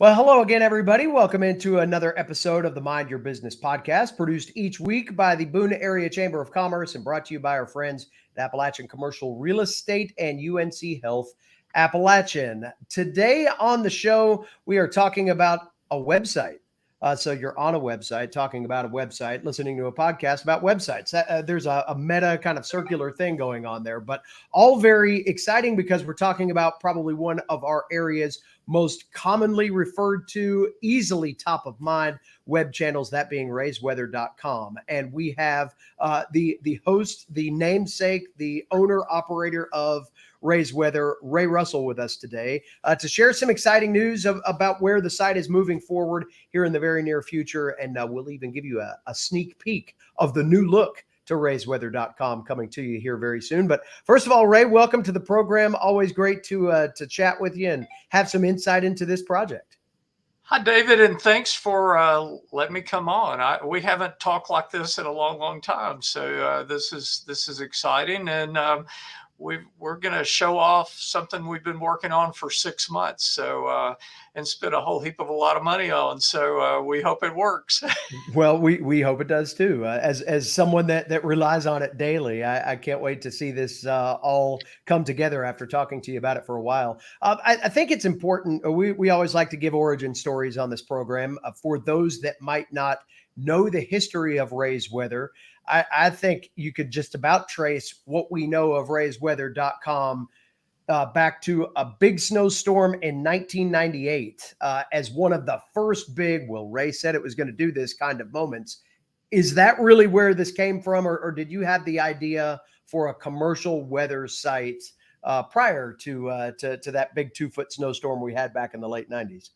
Well, hello again, everybody. Welcome into another episode of the Mind Your Business podcast, produced each week by the Boone Area Chamber of Commerce and brought to you by our friends at Appalachian Commercial Real Estate and UNC Health Appalachian. Today on the show, we are talking about a website. So you're on a website, talking about a website, listening to a podcast about websites. There's a meta kind of circular thing going on there, but all very exciting because we're talking about probably one of our areas most commonly referred to, easily top of mind web channels, that being raiseweather.com. And we have the host, the namesake, the owner operator of Raise Weather, Ray Russell, with us today to share some exciting news about where the site is moving forward here in the very near future. And we'll even give you a sneak peek of the new look to raiseweather.com coming to you here very soon. But first of all, Ray, welcome to the program. Always great to chat with you and have some insight into this project. Hi, David, and thanks for letting me come on. We haven't talked like this in a long, long time, so this is exciting, and we're going to show off something we've been working on for 6 months, so and spent a whole heap of a lot of money on. So we hope it works. Well, we hope it does too. As someone that relies on it daily, I can't wait to see this all come together after talking to you about it for a while. I think it's important. We always like to give origin stories on this program for those that might not know the history of Raise Weather. I think you could just about trace what we know of raiseweather.com back to a big snowstorm in 1998 as one of the first big, well, Ray said it was going to do this kind of moments. Is that really where this came from, or did you have the idea for a commercial weather site prior to that big 2-foot snowstorm we had back in the late 90s?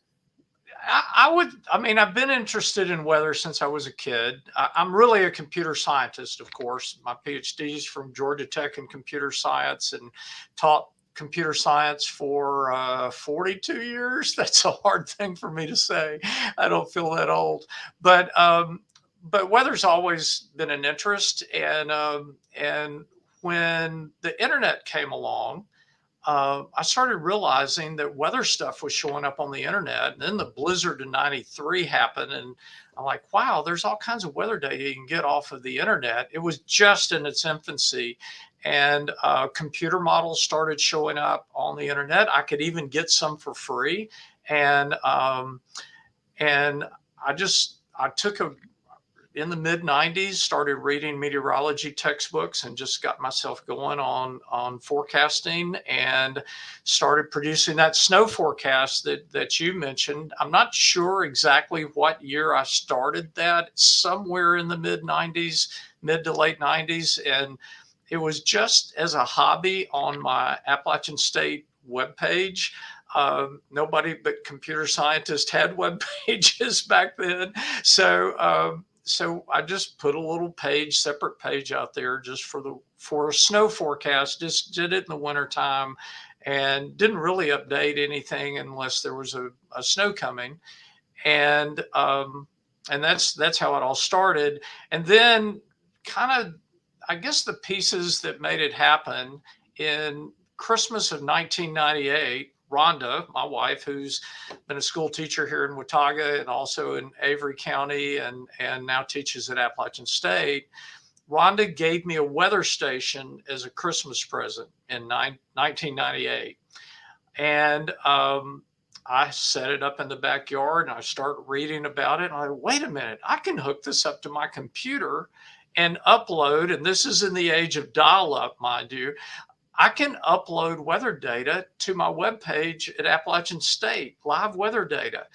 I mean, I've been interested in weather since I was a kid. I'm really a computer scientist, of course. My PhD is from Georgia Tech in computer science and taught computer science for 42 years. That's a hard thing for me to say. I don't feel that old, but weather's always been an interest. And when the internet came along, I started realizing that weather stuff was showing up on the internet. And then the blizzard in 93 happened. And I'm like, wow, there's all kinds of weather data you can get off of the internet. It was just in its infancy. And computer models started showing up on the internet. I could even get some for free. And I took in the mid 90s, started reading meteorology textbooks and just got myself going on forecasting and started producing that snow forecast that you mentioned. I'm not sure exactly what year I started that, somewhere in the mid 90s, mid to late 90s. And it was just as a hobby on my Appalachian State webpage. Nobody but computer scientists had web pages back then. So I just put a little separate page out there just for a snow forecast. Just did it in the wintertime and didn't really update anything unless there was a snow coming. And that's how it all started. And then kind of, I guess the pieces that made it happen in Christmas of 1998, Rhonda, my wife, who's been a school teacher here in Watauga and also in Avery County and now teaches at Appalachian State, Rhonda gave me a weather station as a Christmas present in 1998. And I set it up in the backyard and I start reading about it. And I wait a minute, I can hook this up to my computer and upload. And this is in the age of dial-up, mind you. I can upload weather data to my webpage at Appalachian State, live weather data.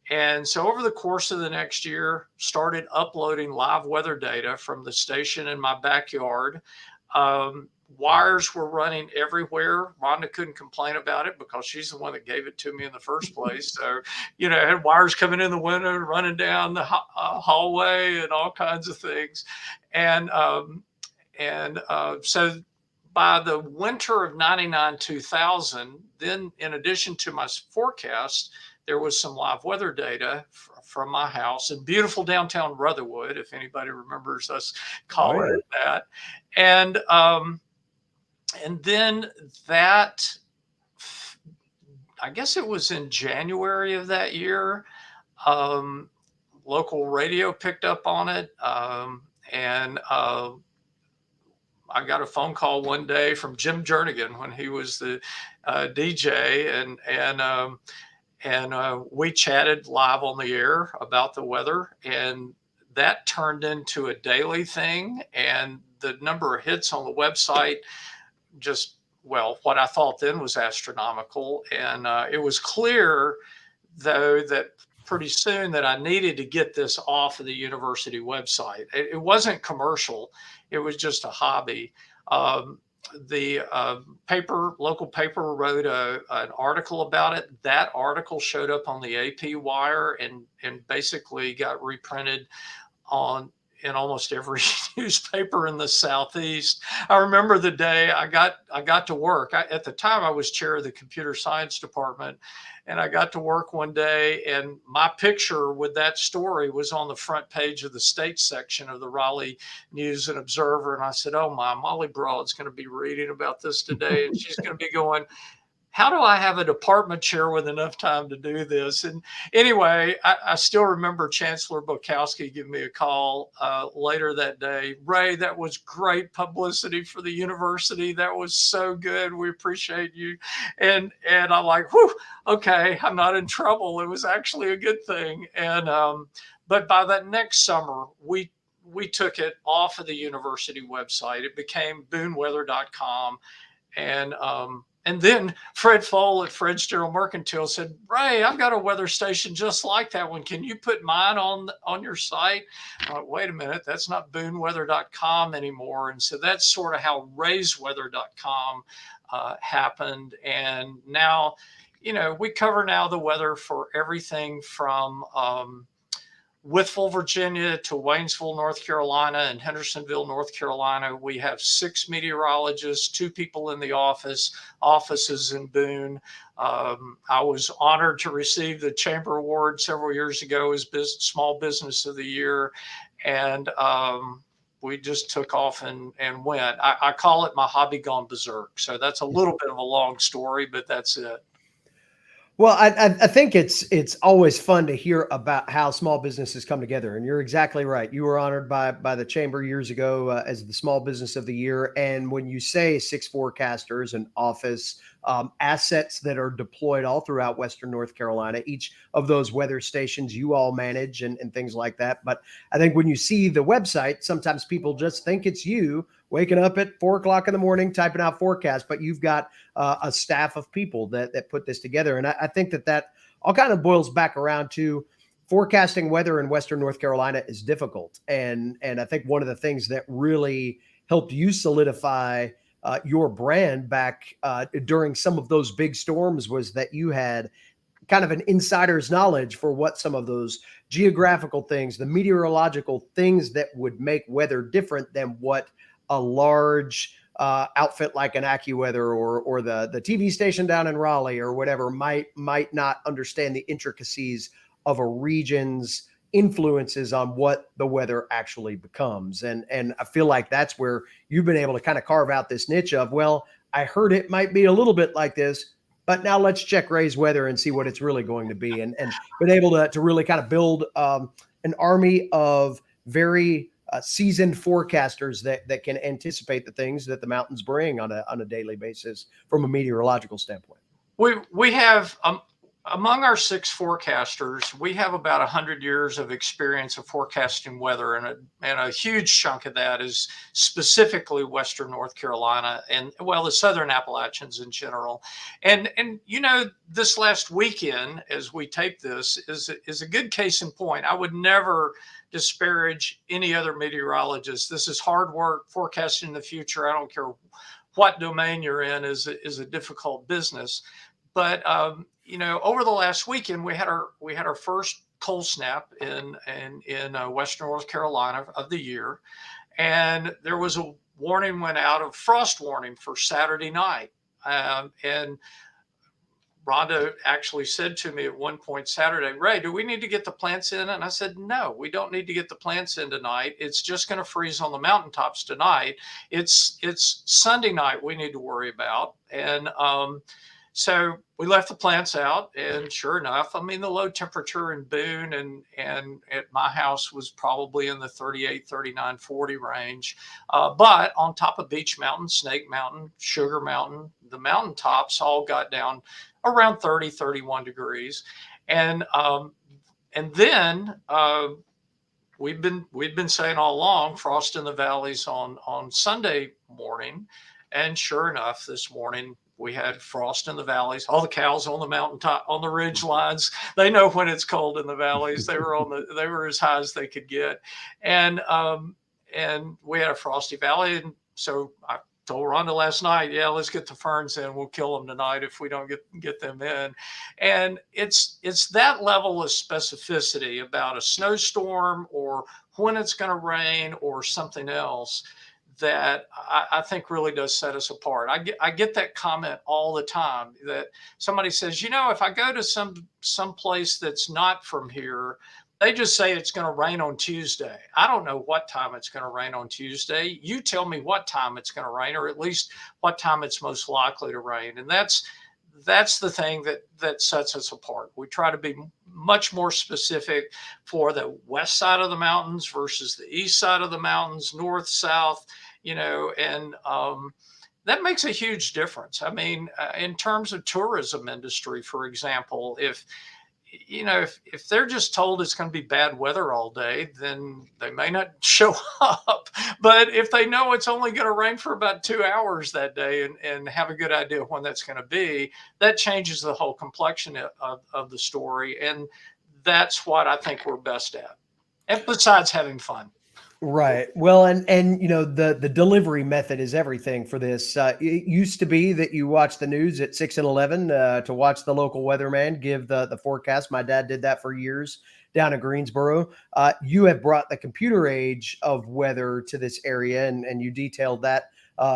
And so over the course of the next year, started uploading live weather data from the station in my backyard. Wires were running everywhere. Rhonda couldn't complain about it because she's the one that gave it to me in the first place. So, I had wires coming in the window, running down the hallway and all kinds of things. And so by the winter of 99, 2000, then in addition to my forecast, there was some live weather data from my house in beautiful downtown Rutherwood, if anybody remembers us calling it that. And then that I guess it was in January of that year. Um, Local radio picked up on it, and I got a phone call one day from Jim Jernigan when he was the DJ, and we chatted live on the air about the weather, and that turned into a daily thing. And the number of hits on the website just, well, what I thought then was astronomical. And it was clear, though, that pretty soon that I needed to get this off of the university website. It wasn't commercial, it was just a hobby. Um, the local paper wrote an article about it. That article showed up on the AP wire and basically got reprinted on in almost every newspaper in the Southeast. I remember the day I got to work. At the time, I was chair of the computer science department, and I got to work one day, and my picture with that story was on the front page of the state section of the Raleigh News and Observer. And I said, "Oh my, Molly Broad's going to be reading about this today, and she's going to be going, how do I have a department chair with enough time to do this?" And anyway, I still remember Chancellor Bukowski giving me a call later that day. "Ray, that was great publicity for the university. That was so good. We appreciate you." And I'm like, "Whew, okay, I'm not in trouble. It was actually a good thing." And but by that next summer, we took it off of the university website. It became boonweather.com. And then Fred Fole at Fred's General Mercantile said, "Ray, I've got a weather station just like that one. Can you put mine on your site?" I'm like, "Wait a minute, that's not boonweather.com anymore." And so that's sort of how raisweather.com happened. And now, we cover now the weather for everything from Withville, Virginia to Waynesville, North Carolina, and Hendersonville, North Carolina. We have 6 meteorologists, 2 people in the offices in Boone. I was honored to receive the Chamber Award several years ago as Small Business of the Year. And we just took off and went. I call it my hobby gone berserk. So that's a little bit of a long story, but that's it. Well, I think it's always fun to hear about how small businesses come together, and you're exactly right. You were honored by the chamber years ago as the Small Business of the Year, and when you say 6 forecasters and office assets that are deployed all throughout Western North Carolina, each of those weather stations you all manage and things like that. But I think when you see the website, sometimes people just think it's you waking up at 4 o'clock in the morning typing out forecasts, but you've got a staff of people that put this together. And I think that all kind of boils back around to forecasting weather in Western North Carolina is difficult. And I think one of the things that really helped you solidify your brand back during some of those big storms was that you had kind of an insider's knowledge for what some of those geographical things, the meteorological things that would make weather different than what a large outfit like an AccuWeather or the TV station down in Raleigh or whatever might not understand the intricacies of a region's influences on what the weather actually becomes. And I feel like that's where you've been able to kind of carve out this niche of, well, I heard it might be a little bit like this, but now let's check Ray's weather and see what it's really going to be. And been able to really kind of build an army of very seasoned forecasters that can anticipate the things that the mountains bring on a daily basis from a meteorological standpoint. We have among our 6 forecasters, we have about 100 years of experience of forecasting weather, and a huge chunk of that is specifically Western North Carolina and, well, the Southern Appalachians in general. And this last weekend, as we tape this, is a good case in point. I would never disparage any other meteorologist. This is hard work. Forecasting the future, I don't care what domain you're in, is a difficult business. But over the last weekend, we had our first cold snap in Western North Carolina of the year, and there was a warning went out, of frost warning for Saturday night. And Rhonda actually said to me at one point Saturday, "Ray, do we need to get the plants in?" And I said, "No, we don't need to get the plants in tonight. It's just going to freeze on the mountaintops tonight. It's Sunday night we need to worry about." And So we left the plants out, and sure enough, I mean, the low temperature in Boone and at my house was probably in the 38, 39, 40 range. But on top of Beech Mountain, Snake Mountain, Sugar Mountain, the mountain tops all got down around 30, 31 degrees. And then we've been saying all along, frost in the valleys on Sunday morning, and sure enough, this morning we had frost in the valleys. All the cows on the mountaintop, on the ridge lines, they know when it's cold in the valleys. They were as high as they could get, and we had a frosty valley, and so I told Rhonda last night, yeah, let's get the ferns in. We'll kill them tonight if we don't get them in. And it's that level of specificity about a snowstorm or when it's going to rain or something else that I think really does set us apart. I get that comment all the time that somebody says, if I go to some place that's not from here, they just say it's going to rain on Tuesday. I don't know what time it's going to rain on Tuesday. You tell me what time it's going to rain, or at least what time it's most likely to rain. And that's the thing that sets us apart. We try to be much more specific for the west side of the mountains versus the east side of the mountains, north, south, and that makes a huge difference. I mean, in terms of tourism industry, for example, if they're just told it's going to be bad weather all day, then they may not show up. But if they know it's only going to rain for about 2 hours that day and have a good idea of when that's going to be, that changes the whole complexion of the story. And that's what I think we're best at. And besides having fun. Right. Well, and the delivery method is everything for this. It used to be that you watch the news at 6 and 11 to watch the local weatherman give the forecast. My dad did that for years down in Greensboro. You have brought the computer age of weather to this area, and you detailed that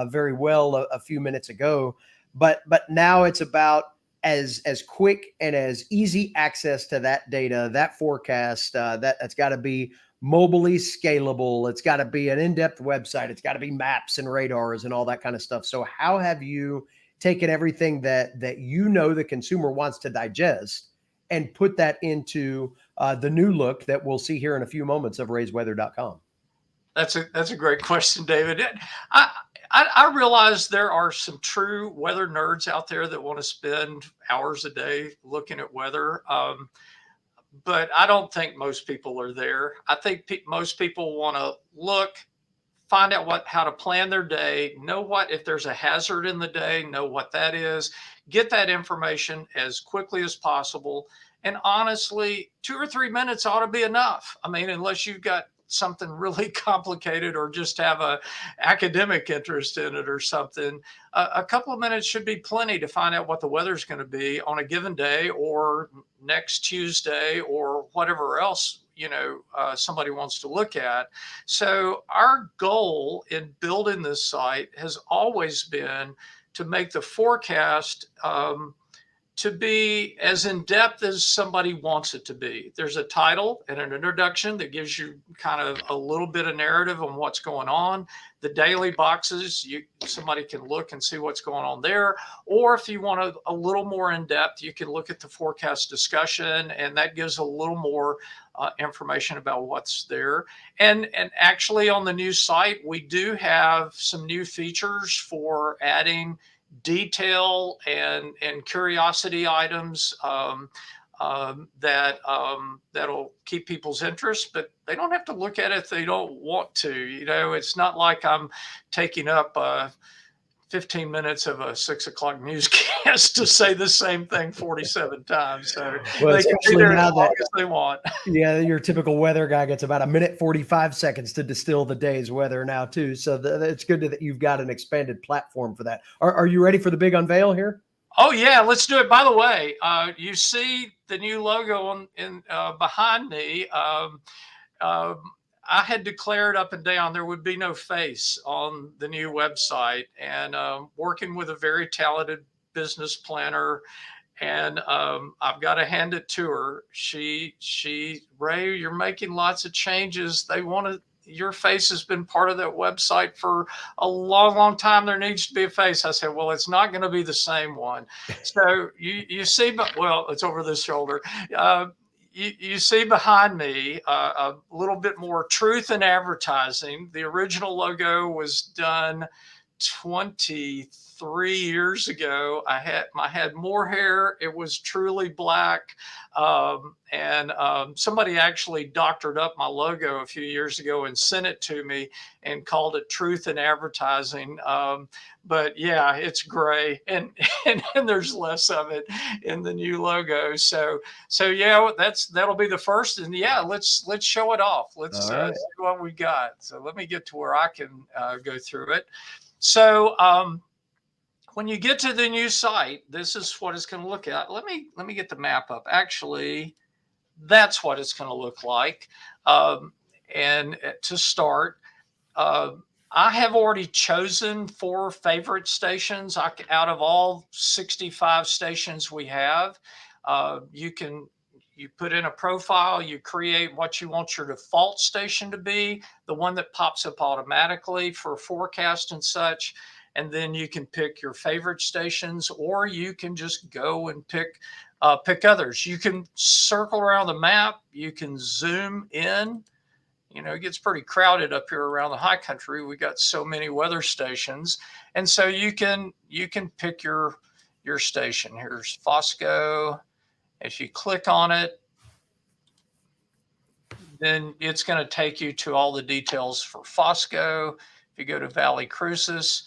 very well a few minutes ago. But now it's about as quick and as easy access to that data, that forecast. That's got to be mobilely scalable. It's got to be an in-depth website. It's got to be maps and radars and all that kind of stuff. So how have you taken everything that the consumer wants to digest and put that into the new look that we'll see here in a few moments of raiseweather.com? That's a great question, David. I realize there are some true weather nerds out there that want to spend hours a day looking at weather. But I don't think most people are there. I think most people want to look, find out how to plan their day, know if there's a hazard in the day, know what that is, get that information as quickly as possible. And honestly, 2 or 3 minutes ought to be enough. I mean, unless you've got something really complicated or just have a academic interest in it or something, a couple of minutes should be plenty to find out what the weather's going to be on a given day or next Tuesday or whatever else somebody wants to look at. So our goal in building this site has always been to make the forecast to be as in-depth as somebody wants it to be. There's a title and an introduction that gives you kind of a little bit of narrative on what's going on. The daily boxes, somebody can look and see what's going on there. Or if you want a little more in-depth, you can look at the forecast discussion, and that gives a little more information about what's there. And actually on the new site, we do have some new features for adding detail and curiosity items that'll keep people's interest, but they don't have to look at it if they don't want to. It's not like I'm taking up 15 minutes of a 6 o'clock newscast to say the same thing 47 times. So they can be there as long as they want. Yeah, your typical weather guy gets about 1:45 to distill the day's weather now too. So it's good that you've got an expanded platform for that. Are you ready for the big unveil here? Oh yeah, let's do it. By the way, you see the new logo behind me. I had declared up and down there would be no face on the new website, and working with a very talented business planner, and I've got to hand it to her. Ray, you're making lots of changes. They want your face has been part of that website for a long, long time. There needs to be a face. I said, well, it's not going to be the same one. So you see, but well, it's over this shoulder. Uh, you see behind me a little bit more truth in advertising. The original logo was done 23 years ago. I had more hair. It was truly black. And somebody actually doctored up my logo a few years ago and sent it to me and called it Truth in Advertising. But yeah, it's gray and there's less of it in the new logo. So yeah, that'll be the first. And yeah, let's show it off. Let's All right. see what we got. So let me get to where I can go through it. So when you get to the new site, this is what it's going to look at. Let me get the map up. Actually, that's what it's going to look like. And to start, uh, I have already chosen 4 favorite stations out of all 65 stations we have. You put in a profile, you create what you want your default station to be, the one that pops up automatically for forecast and such. And then you can pick your favorite stations, or you can just go and pick others. You can circle around the map. You can zoom in. It gets pretty crowded up here around the high country. We got so many weather stations, and so you can pick your station. Here's Fosco. If you click on it, then it's going to take you to all the details for Fosco. If you go to Valley Crucis,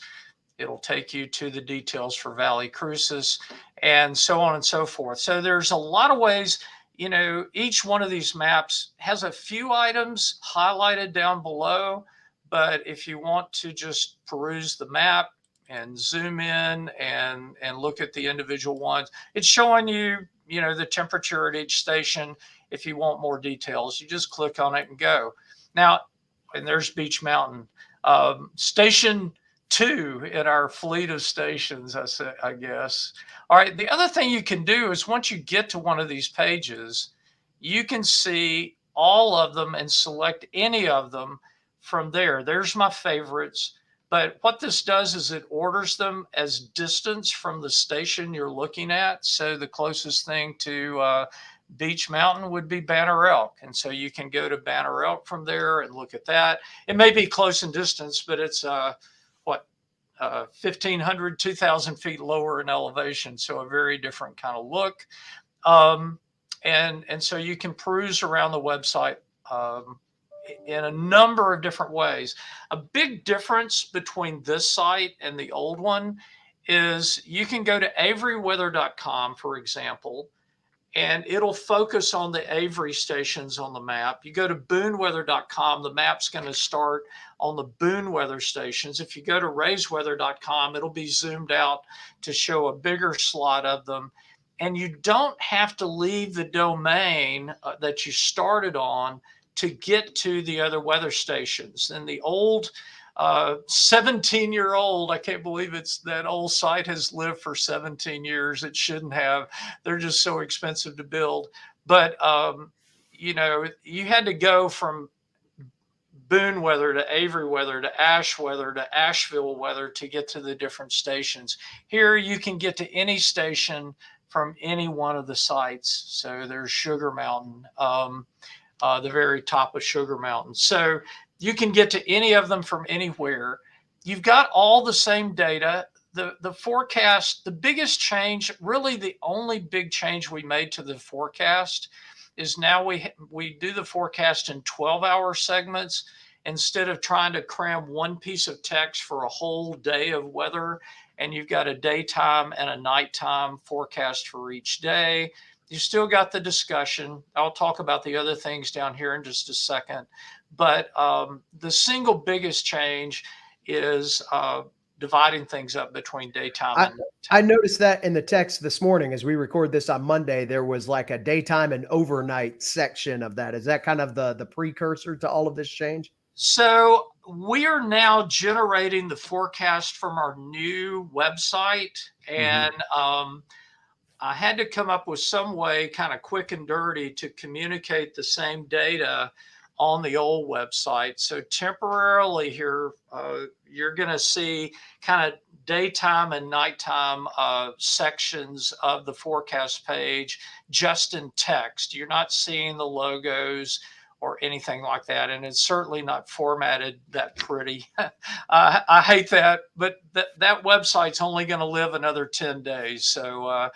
it'll take you to the details for Valley Crucis, and so on and so forth. So there's a lot of ways. Each one of these maps has a few items highlighted down below, but if you want to just peruse the map and zoom in and look at the individual ones, it's showing you, the temperature at each station. If you want more details, you just click on it and go. Now, and there's Beech Mountain. Station 2 in our fleet of stations, I guess. All right. The other thing you can do is once you get to one of these pages, you can see all of them and select any of them from there. There's my favorites. But what this does is it orders them as distance from the station you're looking at. So the closest thing to Beech Mountain would be Banner Elk. And so you can go to Banner Elk from there and look at that. It may be close in distance, but it's 1,500, 2,000 feet lower in elevation. So a very different kind of look. And so you can peruse around the website in a number of different ways. A big difference between this site and the old one is you can go to averyweather.com, for example, and it'll focus on the Avery stations on the map. You go to boone-weather.com, the map's going to start on the Boone weather stations. If you go to rayesweather.com, it'll be zoomed out to show a bigger slot of them. And you don't have to leave the domain that you started on to get to the other weather stations. And the old 17-year-old, I can't believe that old site has lived for 17 years. It shouldn't have. They're just so expensive to build. But you had to go from Boone weather to Avery weather to Ash weather to Asheville weather to get to the different stations. Here you can get to any station from any one of the sites. So there's Sugar Mountain, the very top of Sugar Mountain. So you can get to any of them from anywhere. You've got all the same data. The forecast, the biggest change, really the only big change we made to the forecast is now we do the forecast in 12-hour segments instead of trying to cram one piece of text for a whole day of weather. And you've got a daytime and a nighttime forecast for each day. You still got the discussion. I'll talk about the other things down here in just a second. But the single biggest change is dividing things up between daytime and nighttime. I noticed that in the text this morning as we record this on Monday, there was like a daytime and overnight section of that. Is that kind of the precursor to all of this change? So we are now generating the forecast from our new website. And I had to come up with some way kind of quick and dirty to communicate the same data on the old website. So temporarily here, you're going to see kind of daytime and nighttime sections of the forecast page just in text. You're not seeing the logos or anything like that, and it's certainly not formatted that pretty. I hate that, but that website's only going to live another 10 days. So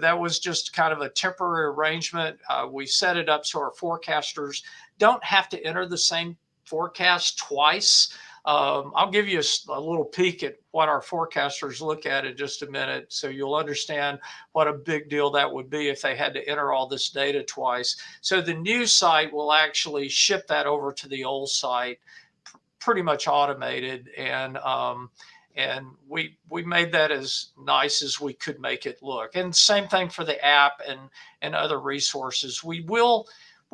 that was just kind of a temporary arrangement. We set it up so our forecasters don't have to enter the same forecast twice. I'll give you a little peek at what our forecasters look at in just a minute, so you'll understand what a big deal that would be if they had to enter all this data twice. So the new site will actually ship that over to the old site, pretty much automated, and we made that as nice as we could make it look. And same thing for the app and other resources. We'll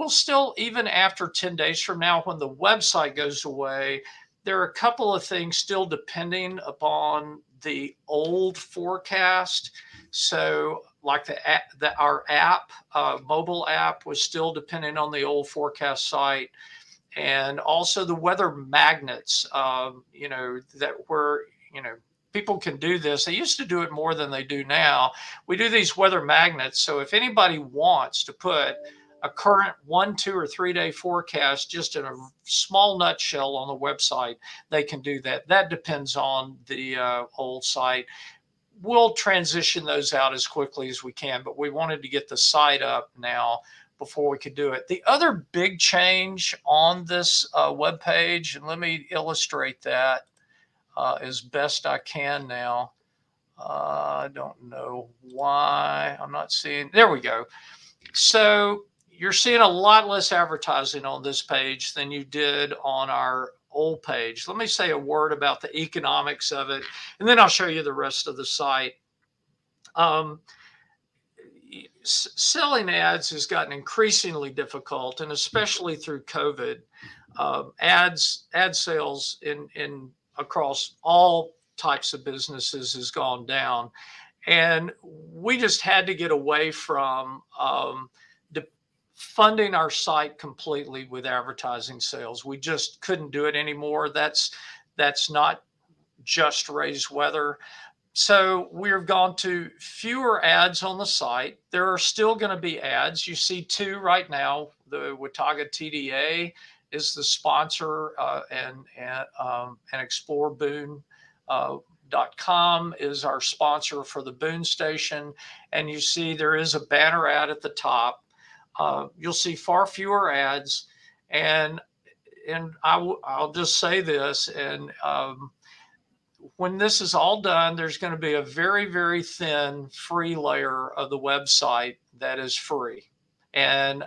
still, even after 10 days from now, when the website goes away, there are a couple of things still depending upon the old forecast. So like our app, mobile app, was still depending on the old forecast site. And also the weather magnets, that were, people can do this. They used to do it more than they do now. We do these weather magnets. So if anybody wants to put a current 1, 2, or 3 day forecast just in a small nutshell on the website, they can do that. That depends on the old site. We'll transition those out as quickly as we can, but we wanted to get the site up now before we could do it. The other big change on this web page, and let me illustrate that as best I can now. I don't know why I'm not seeing. There we go. So you're seeing a lot less advertising on this page than you did on our old page. Let me say a word about the economics of it, and then I'll show you the rest of the site. Selling ads has gotten increasingly difficult, and especially through COVID, ad sales in across all types of businesses has gone down, and we just had to get away from funding our site completely with advertising sales. We just couldn't do it anymore. That's not just raised weather. So we've gone to fewer ads on the site. There are still going to be ads. You see 2 right now. The Watauga TDA is the sponsor, and Explore Boone.com is our sponsor for the Boone station. And you see there is a banner ad at the top. You'll see far fewer ads, and I'll just say this, and when this is all done, there's going to be a very, very thin free layer of the website that is free. And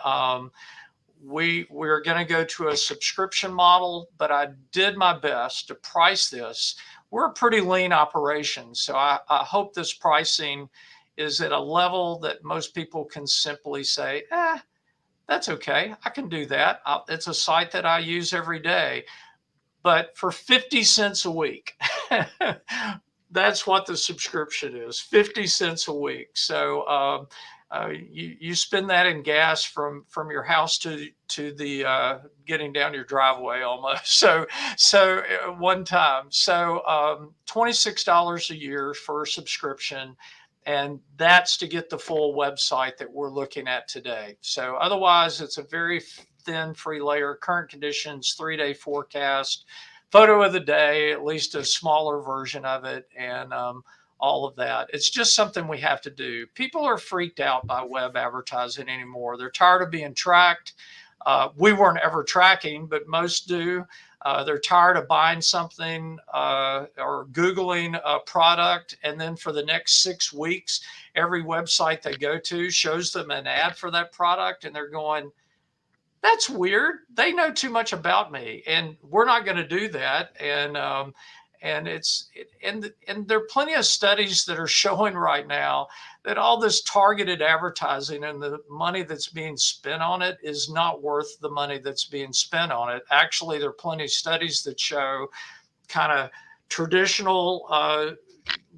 we're going to go to a subscription model, but I did my best to price this. We're a pretty lean operation, so I hope this pricing is at a level that most people can simply say, that's okay, I can do that. It's a site that I use every day. But for 50 cents a week, that's what the subscription is, 50 cents a week. So you spend that in gas from your house to the getting down your driveway almost. So one time. So $26 a year for a subscription. And that's to get the full website that we're looking at today. So otherwise, it's a very thin free layer, current conditions, 3-day forecast, photo of the day, at least a smaller version of it, and all of that. It's just something we have to do. People are freaked out by web advertising anymore. They're tired of being tracked. We weren't ever tracking, but most do. They're tired of buying something or Googling a product, and then for the next 6 weeks, every website they go to shows them an ad for that product, and they're going, that's weird. They know too much about me, and we're not going to do that. And there are plenty of studies that are showing right now that all this targeted advertising and the money that's being spent on it is not worth the money that's being spent on it. Actually, there are plenty of studies that show kind of traditional,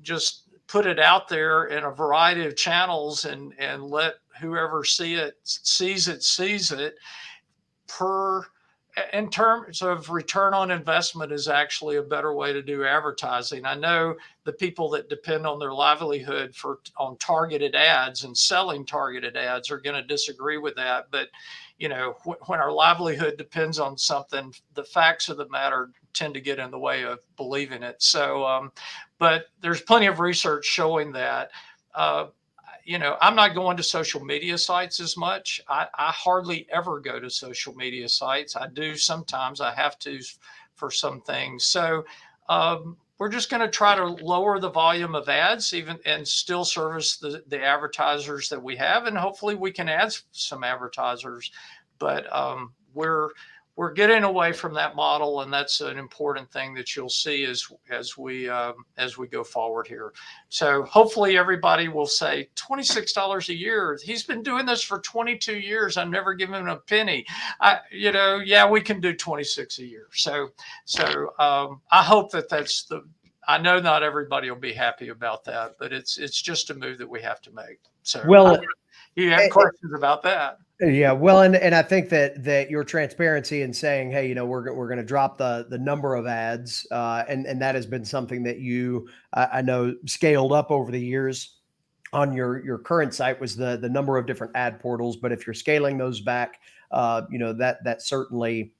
just put it out there in a variety of channels and let whoever sees it per in terms of return on investment is actually a better way to do advertising. I know the people that depend on their livelihood on targeted ads and selling targeted ads are going to disagree with that. But, when our livelihood depends on something, the facts of the matter tend to get in the way of believing it. So, but there's plenty of research showing that. I'm not going to social media sites as much. I hardly ever go to social media sites. I do sometimes. I have to for some things. So we're just going to try to lower the volume of ads, even and still service the advertisers that we have, and hopefully we can add some advertisers. But we're getting away from that model, and that's an important thing that you'll see as we go forward here. So hopefully everybody will say $26 a year. He's been doing this for 22 years. I've never given him a penny. Yeah, we can do 26 a year. So I hope that's I know not everybody will be happy about that, but it's just a move that we have to make. So Well, you have questions about that? Yeah, well, and I think that your transparency in saying, hey, we're going to drop the number of ads, and that has been something that you I know scaled up over the years on your current site was the number of different ad portals. But if you're scaling those back, that certainly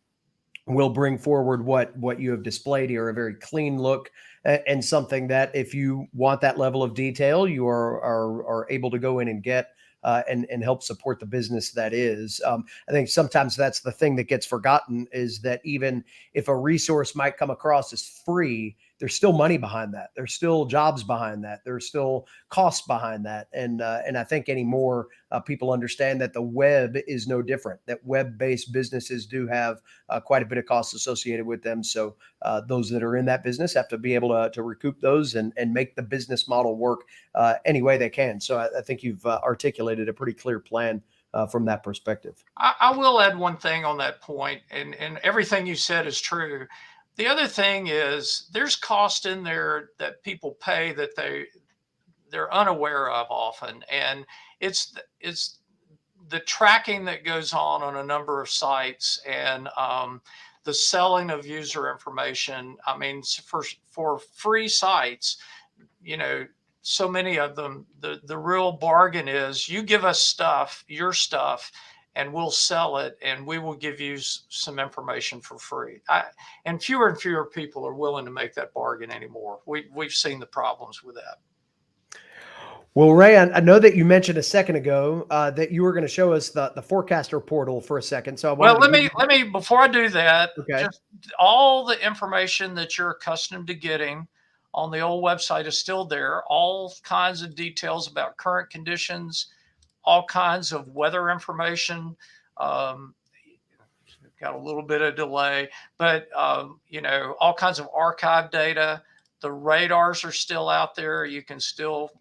will bring forward what you have displayed here, a very clean look, and something that if you want that level of detail, you are able to go in and get. And help support the business that is. I think sometimes that's the thing that gets forgotten, is that even if a resource might come across as free, there's still money behind that. There's still jobs behind that. There's still costs behind that. And I think anymore people understand that the web is no different. That web-based businesses do have quite a bit of costs associated with them. So those that are in that business have to be able to recoup those and make the business model work any way they can. So I think you've articulated a pretty clear plan from that perspective. I will add one thing on that point, and everything you said is true. The other thing is there's cost in there that people pay that they're unaware of often, and it's the tracking that goes on a number of sites, and the selling of user information. I mean, for free sites, so many of them, the real bargain is you give us your stuff, and we'll sell it, and we will give you some information for free. And fewer people are willing to make that bargain anymore. We've seen the problems with that. Well, Ray, I know that you mentioned a second ago that you were going to show us the forecaster portal for a second. So let me before I do that, okay. Just all the information that you're accustomed to getting on the old website is still there. All kinds of details about current conditions, all kinds of weather information. Got a little bit of delay, but all kinds of archive data. The radars are still out there. You can still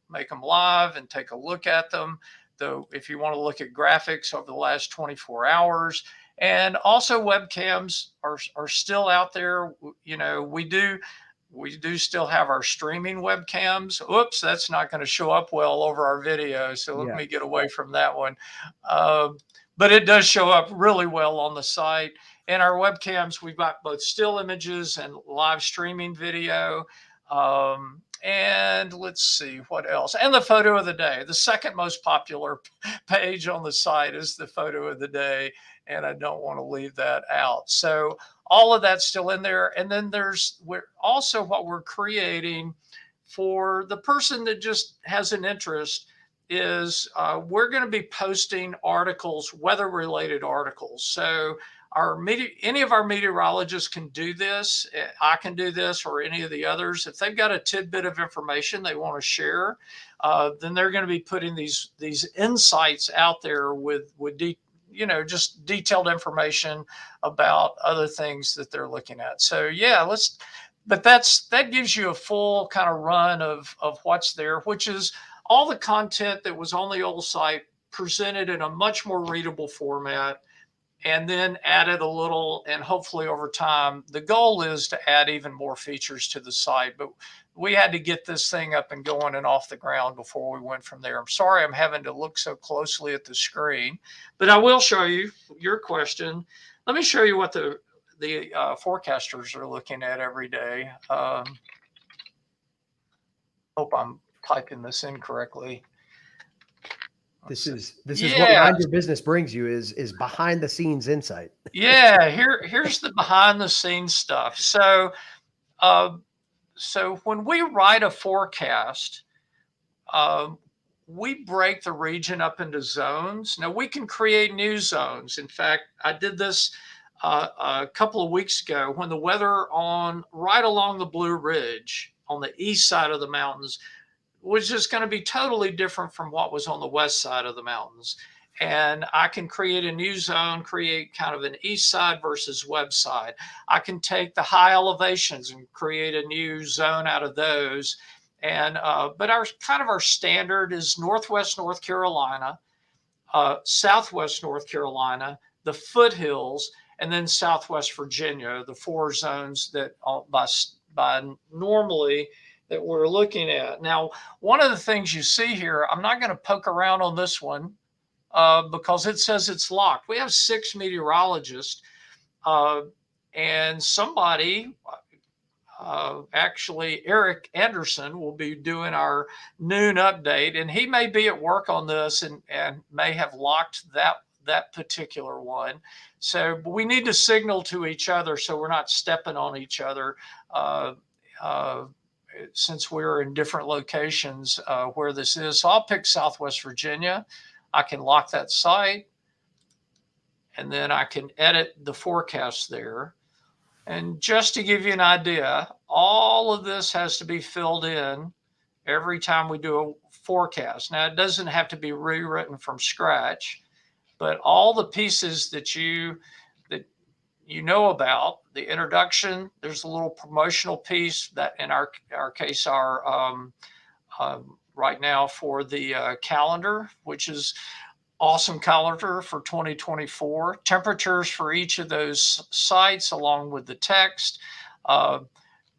make them live and take a look at them. Though, if you want to look at graphics over the last 24 hours, and also webcams are still out there. We do still have our streaming webcams. Oops, that's not going to show up well over our video. So let me get away from that one. But it does show up really well on the site. And our webcams, we've got both still images and live streaming video. And let's see what else. And the photo of the day. The second most popular page on the site is the photo of the day. And I don't want to leave that out. So all of that's still in there. And then we're also what we're creating for the person that just has an interest is we're going to be posting articles, weather related articles. So any of our meteorologists can do this. I can do this, or any of the others. If they've got a tidbit of information they want to share, then they're going to be putting these insights out there with just detailed information about other things that they're looking at. So yeah, but that gives you a full kind of run of what's there, which is all the content that was on the old site presented in a much more readable format, and then added a little, and hopefully over time, the goal is to add even more features to the site. But we had to get this thing up and going and off the ground before we went from there. I'm sorry I'm having to look so closely at the screen, but I will show you your question. let me show you what the forecasters are looking at every day. Hope I'm typing this in correctly. This is what Yeah. Mind Your Business brings you is behind the scenes insight. Yeah, here's the behind the scenes stuff. So when we write a forecast, we break the region up into zones. Now we can create new zones. In fact, I did this a couple of weeks ago when the weather on right along the Blue Ridge on the east side of the mountains was just going to be totally different from what was on the west side of the mountains. And I can create a new zone, create kind of an east side versus west side. I can take the high elevations and create a new zone out of those. And but our standard is Northwest North Carolina, Southwest North Carolina, the foothills, and then Southwest Virginia, the four zones that by normally that we're looking at. Now, one of the things you see here, I'm not going to poke around on this one because it says it's locked. We have 6 meteorologists, and somebody, actually Eric Anderson, will be doing our noon update, and he may be at work on this and may have locked that particular one. So we need to signal to each other so we're not stepping on each other. Since we're in different locations where this is. So I'll pick Southwest Virginia. I can lock that site, and then I can edit the forecast there. And just to give you an idea, all of this has to be filled in every time we do a forecast. Now, it doesn't have to be rewritten from scratch, but all the pieces that you know about, the introduction, there's a little promotional piece that in our case are right now for the calendar, which is awesome calendar for 2024. Temperatures for each of those sites along with the text.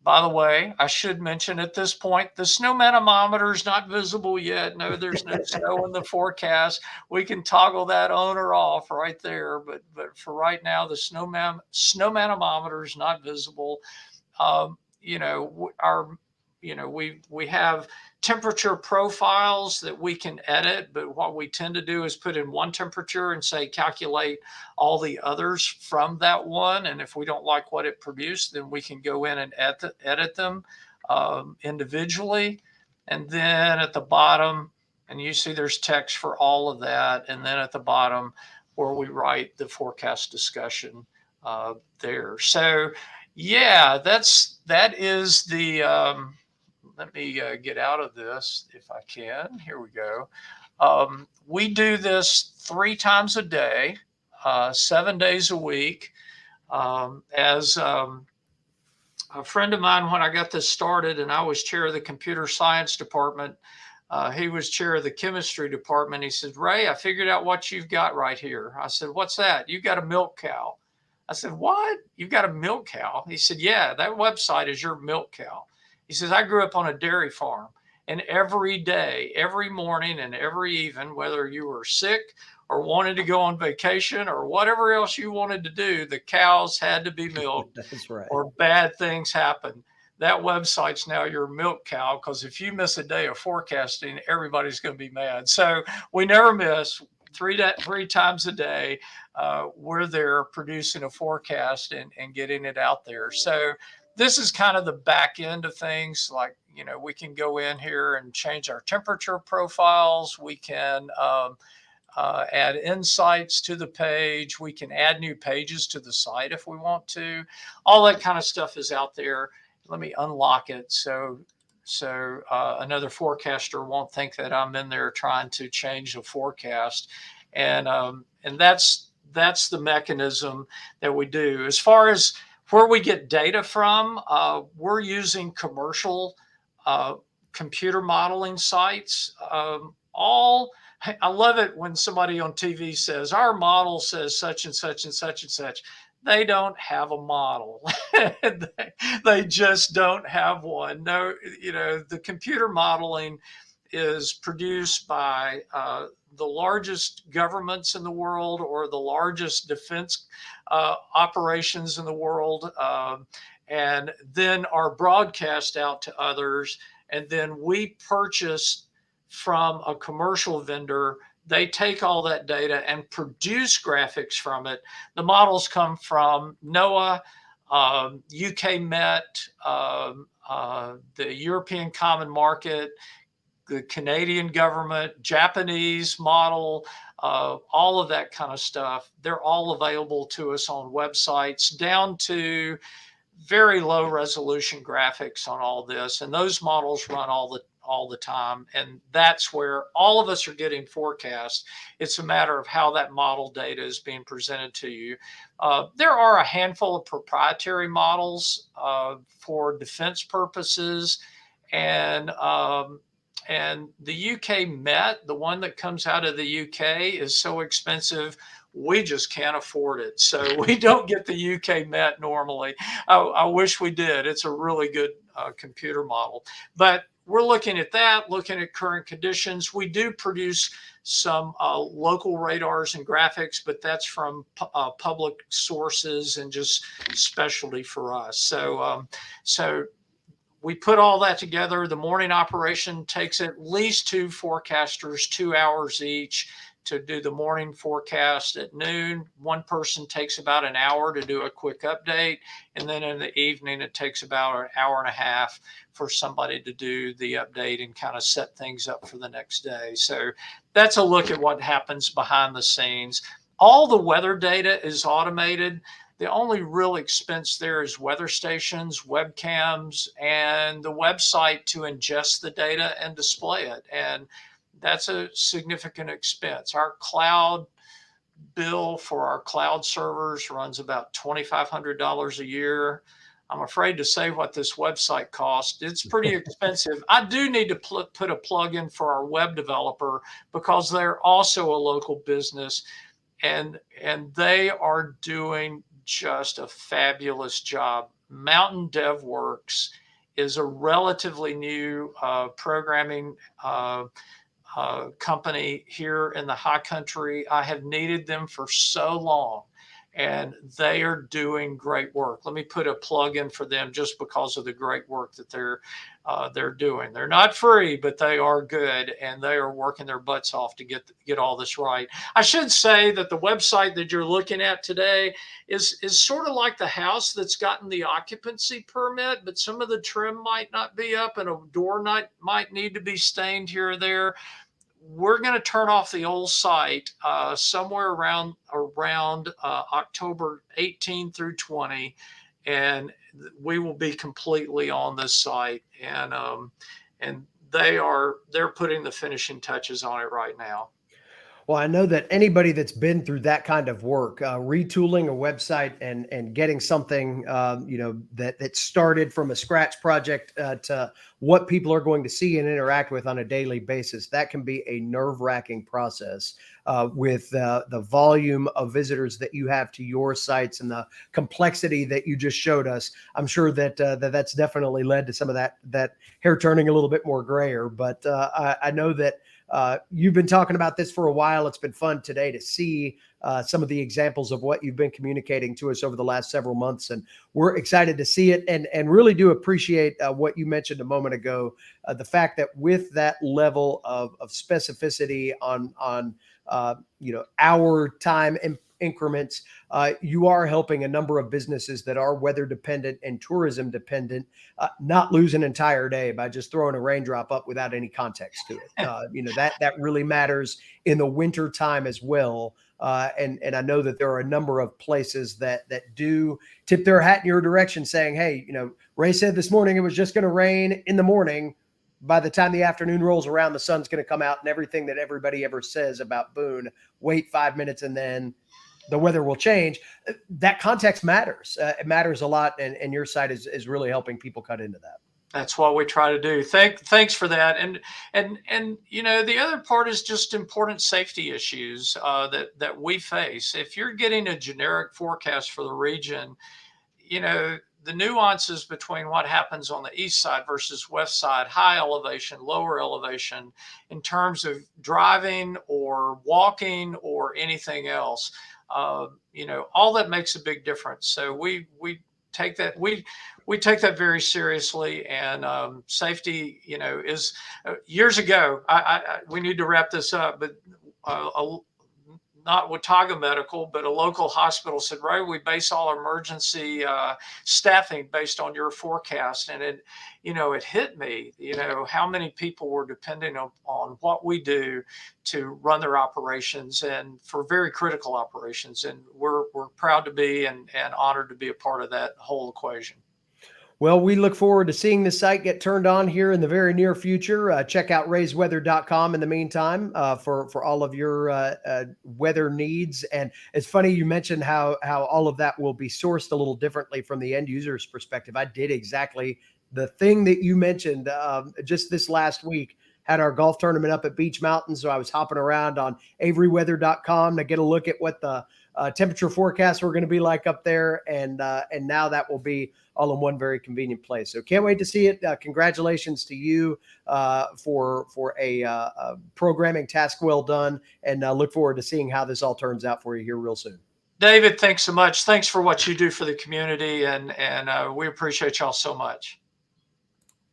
By the way, I should mention at this point, the snowman-o-meter is not visible yet. No, there's no snow in the forecast. We can toggle that on or off right there. But for right now, the snowman-o-meter is not visible. We have temperature profiles that we can edit, but what we tend to do is put in one temperature and say calculate all the others from that one. And if we don't like what it produced, then we can go in and edit them individually. And then at the bottom, and you see there's text for all of that. And then at the bottom where we write the forecast discussion there. So yeah, that is the let me get out of this if I can. Here we go. We do this 3 times a day, 7 days a week. As a friend of mine, when I got this started and I was chair of the computer science department, he was chair of the chemistry department. He said, "Ray, I figured out what you've got right here." I said, "What's that?" "You've got a milk cow." I said, "What? You've got a milk cow?" He said, "Yeah, that website is your milk cow." He says, "I grew up on a dairy farm, and every day, every morning and every evening, whether you were sick or wanted to go on vacation or whatever else you wanted to do, the cows had to be milked." That's right. Or bad things happen. That website's now your milk cow, because if you miss a day of forecasting, everybody's going to be mad. So we never miss. Three times a day, we're there producing a forecast and getting it out there. So this is kind of the back end of things. Like, we can go in here and change our temperature profiles. We can add insights to the page. We can add new pages to the site if we want to. All that kind of stuff is out there. Let me unlock it so another forecaster won't think that I'm in there trying to change the forecast. And that's the mechanism that we do. As far as where we get data from, we're using commercial computer modeling sites. I love it when somebody on TV says, "Our model says such and such and such and such." They don't have a model. They just don't have one. No, the computer modeling is produced by the largest governments in the world or the largest defense operations in the world, and then are broadcast out to others. And then we purchase from a commercial vendor. They take all that data and produce graphics from it. The models come from NOAA, UK Met, the European Common Market, the Canadian government, Japanese model, all of that kind of stuff. They're all available to us on websites, down to very low resolution graphics on all this. And those models run all the time. And that's where all of us are getting forecasts. It's a matter of how that model data is being presented to you. There are a handful of proprietary models for defense purposes, and the UK Met, the one that comes out of the UK, is so expensive, we just can't afford it. So we don't get the UK Met normally. I wish we did. It's a really good computer model. But we're looking at that, looking at current conditions. We do produce some local radars and graphics, but that's from public sources and just specialty for us. So we put all that together. The morning operation takes at least two forecasters, 2 hours each, to do the morning forecast. At noon, one person takes about an hour to do a quick update. And then in the evening, it takes about an hour and a half for somebody to do the update and kind of set things up for the next day. So that's a look at what happens behind the scenes. All the weather data is automated. The only real expense there is weather stations, webcams, and the website to ingest the data and display it. And that's a significant expense. Our cloud bill for our cloud servers runs about $2,500 a year. I'm afraid to say what this website costs. It's pretty expensive. I do need to put a plug in for our web developer, because they're also a local business, and they are doing just a fabulous job. Mountain DevWorks is a relatively new programming company here in the high country. I have needed them for so long, and they are doing great work. Let me put a plug in for them just because of the great work that they're doing. They're not free, but they are good, and they are working their butts off to get all this right. I should say that the website that you're looking at today is sort of like the house that's gotten the occupancy permit, but some of the trim might not be up, and a door might need to be stained here or there. We're going to turn off the old site somewhere around October 18 through 20, and we will be completely on this site. And they're putting the finishing touches on it right now. Well, I know that anybody that's been through that kind of work, retooling a website and getting something, that started from a scratch project to what people are going to see and interact with on a daily basis, that can be a nerve-wracking process with the volume of visitors that you have to your sites and the complexity that you just showed us. I'm sure that that's definitely led to some of that hair turning a little bit more grayer. But I know that you've been talking about this for a while. It's been fun today to see some of the examples of what you've been communicating to us over the last several months. And we're excited to see it, and really do appreciate what you mentioned a moment ago, the fact that with that level of specificity on hour time increments, you are helping a number of businesses that are weather dependent and tourism dependent not lose an entire day by just throwing a raindrop up without any context to it. That really matters in the winter time as well. And I know that there are a number of places that do tip their hat in your direction, saying, hey, Ray said this morning it was just going to rain in the morning. By the time the afternoon rolls around, the sun's going to come out, and everything that everybody ever says about Boone, wait 5 minutes and then the weather will change. That context matters. It matters a lot. And your site is really helping people cut into that. That's what we try to do. Thanks for that. And the other part is just important safety issues that we face. If you're getting a generic forecast for the region, the nuances between what happens on the east side versus west side, high elevation, lower elevation, in terms of driving or walking or anything else, all that makes a big difference. So we take that we take that very seriously, and safety, is years ago. We need to wrap this up, but not Watauga Medical, but a local hospital said, Ray, we base all emergency staffing based on your forecast. And it hit me, how many people were depending on what we do to run their operations, and for very critical operations. And we're proud to be and honored to be a part of that whole equation. Well, we look forward to seeing the site get turned on here in the very near future. Check out raysweather.com in the meantime for all of your weather needs. And it's funny you mentioned how all of that will be sourced a little differently from the end user's perspective. I did exactly the thing that you mentioned just this last week. Had our golf tournament up at Beach Mountain, so I was hopping around on averyweather.com to get a look at what the temperature forecasts were going to be like up there, and now that will be all in one very convenient place. So can't wait to see it. Congratulations to you for a programming task well done, and look forward to seeing how this all turns out for you here real soon. David, thanks so much. Thanks for what you do for the community, and we appreciate y'all so much.